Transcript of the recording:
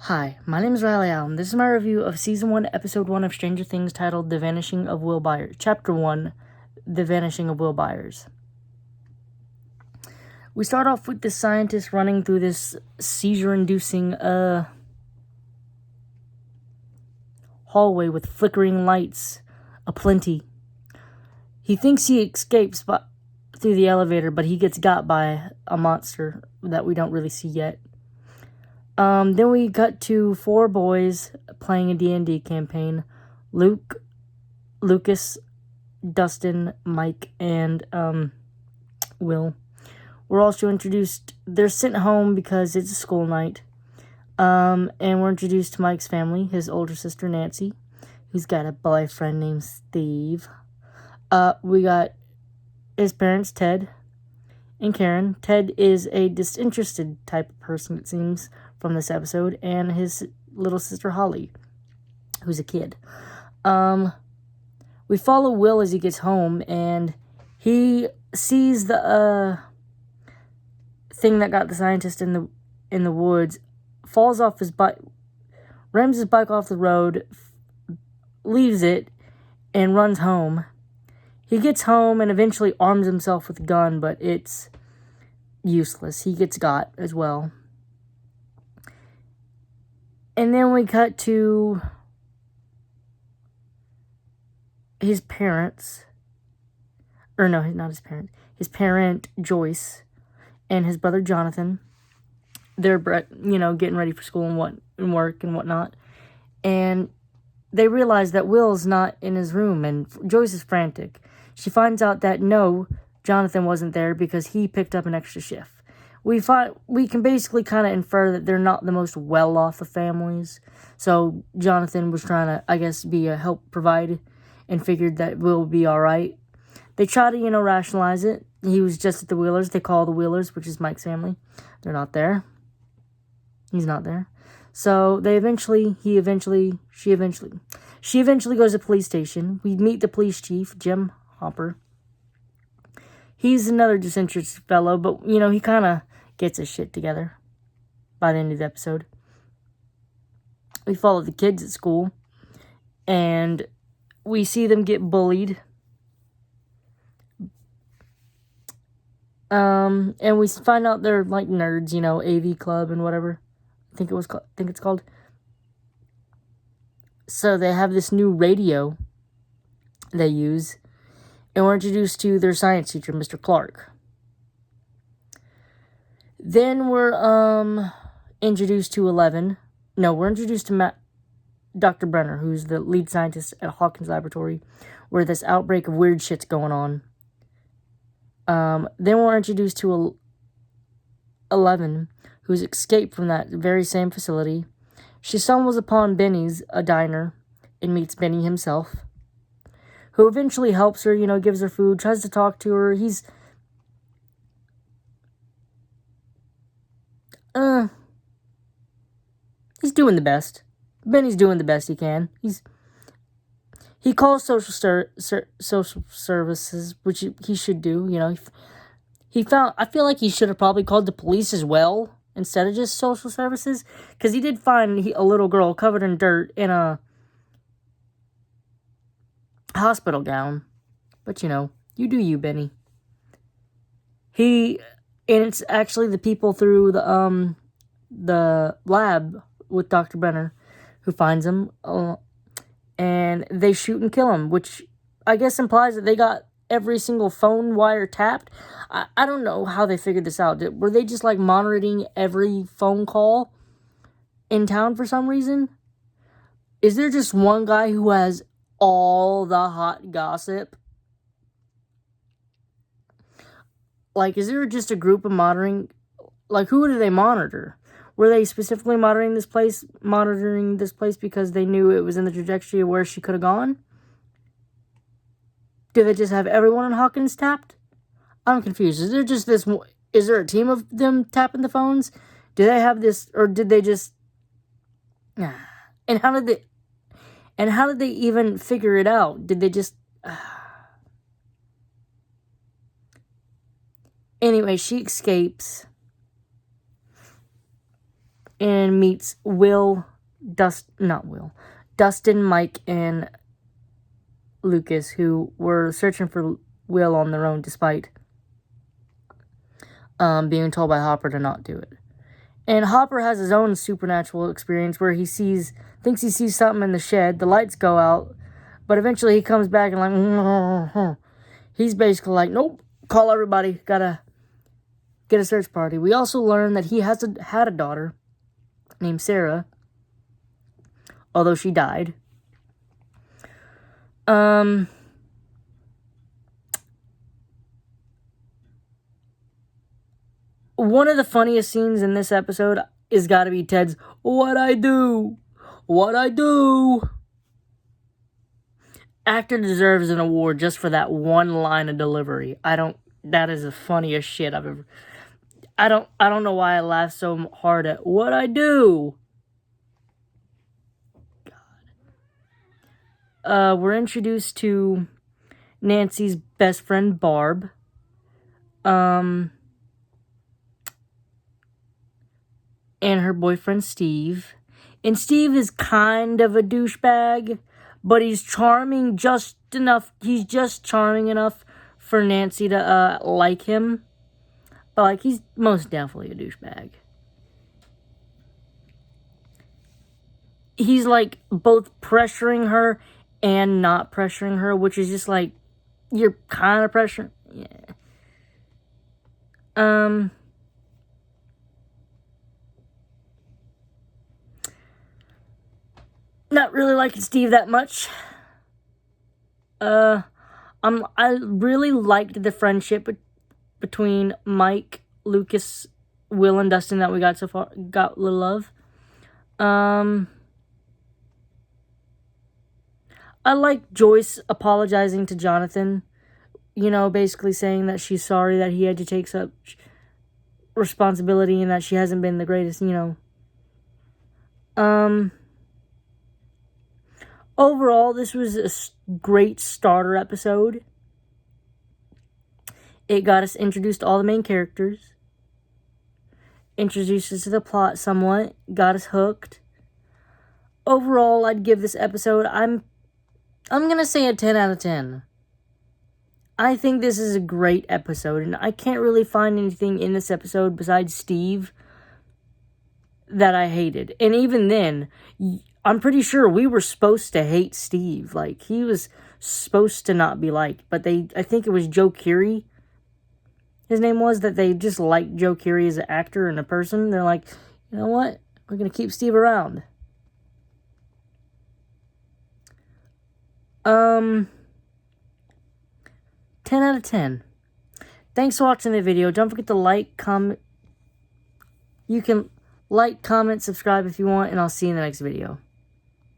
Hi, my name is Riley Allen. This is my review of Season 1, Episode 1 of Stranger Things titled The Vanishing of Will Byers. Chapter 1, The Vanishing of Will Byers. We start off with the scientist running through this seizure-inducing hallway with flickering lights aplenty. He thinks he escapes through the elevator, but he gets got by a monster that we don't really see yet. Then we cut to 4 boys playing a D&D campaign. Luke, Lucas, Dustin, Mike, and Will. We're also introduced. They're sent home because it's a school night. And we're introduced to Mike's family, his older sister Nancy, who's got a boyfriend named Steve. We got his parents, Ted and Karen. Ted is a disinterested type of person, it seems, from this episode, and his little sister Holly, who's a kid. We follow Will as he gets home, and he sees the thing that got the scientist in the woods, falls off his bike, rams his bike off the road, leaves it, and runs home. He gets home and eventually arms himself with a gun, but it's useless. He gets got as well. And then we cut to his parents. Or no, not his parents. His parent, Joyce, and his brother, Jonathan. They're, getting ready for school and work and whatnot. And they realize that Will's not in his room, and Joyce is frantic. She finds out that no, Jonathan wasn't there because he picked up an extra shift. We can basically kind of infer that they're not the most well-off of families. So Jonathan was trying to, I guess, be a help provide and figured that Will would be all right. They try to, rationalize it. He was just at the Wheelers. They call the Wheelers, which is Mike's family. They're not there. He's not there. So she eventually goes to the police station. We meet the police chief, Jim Hopper. He's another disinterested fellow, but, he kind of gets his shit together by the end of the episode. We follow the kids at school, and we see them get bullied. And we find out they're, like, nerds, AV Club and whatever. I think it's called. So they have this new radio they use, and we're introduced to their science teacher, Mr. Clark. Then we're introduced to Eleven. No, we're introduced to Dr. Brenner, who's the lead scientist at Hawkins Laboratory, where this outbreak of weird shit's going on. Then we're introduced to 11, who's escaped from that very same facility. She stumbles upon Benny's, a diner, and meets Benny himself, who eventually helps her, gives her food, tries to talk to her. He's doing the best. Benny's doing the best he can. He calls social services, which he should do. I feel like he should have probably called the police as well instead of just social services, because he did find a little girl covered in dirt in a hospital gown. But you do you, Benny. And it's actually the people through the lab with Dr. Brenner who finds him, and they shoot and kill him, which I guess implies that they got every single phone wire tapped. I don't know how they figured this out. Were they just, monitoring every phone call in town for some reason? Is there just one guy who has all the hot gossip? Is there just a group of monitoring? Who do they monitor? Were they specifically monitoring this place because they knew it was in the trajectory of where she could have gone? Do they just have everyone in Hawkins tapped? I'm confused. Is there a team of them tapping the phones? Do they have this, or did they just... And how did they even figure it out? Did they just... Anyway, she escapes. and meets Dustin, Mike, and Lucas, who were searching for Will on their own despite being told by Hopper to not do it. And Hopper has his own supernatural experience where he thinks he sees something in the shed. The lights go out, but eventually he comes back and like, he's basically like, nope, call everybody, gotta get a search party. We also learn that he had a daughter named Sarah, although she died. One of the funniest scenes in this episode is gotta be Ted's, "What I do? What I do?" Actor deserves an award just for that one line of delivery. That is the funniest shit I've ever... I don't know why I laugh so hard at "What I do?" God. We're introduced to Nancy's best friend, Barb. And her boyfriend, Steve. And Steve is kind of a douchebag, but he's charming just enough. He's just charming enough for Nancy to like him. But, like, he's most definitely a douchebag. He's, like, both pressuring her and not pressuring her, which is just, like, you're kind of pressuring. Yeah. Not really liking Steve that much. I really liked the friendship between Mike, Lucas, Will, and Dustin that we got so far. Got a little of. I like Joyce apologizing to Jonathan. You know, basically saying that she's sorry that he had to take such responsibility and that she hasn't been the greatest, you know. Overall, this was a great starter episode. It got us introduced to all the main characters. Introduced us to the plot somewhat. Got us hooked. Overall, I'd give this episode, I'm going to say a 10 out of 10. I think this is a great episode, and I can't really find anything in this episode besides Steve that I hated. And even then, I'm pretty sure we were supposed to hate Steve. Like, he was supposed to not be liked. But I think it was Joe Keery, his name was, that they just liked Joe Keery as an actor and a person. They're like, you know what? We're going to keep Steve around. 10 out of 10. Thanks for watching the video. Don't forget to like, comment. You can like, comment, subscribe if you want, and I'll see you in the next video.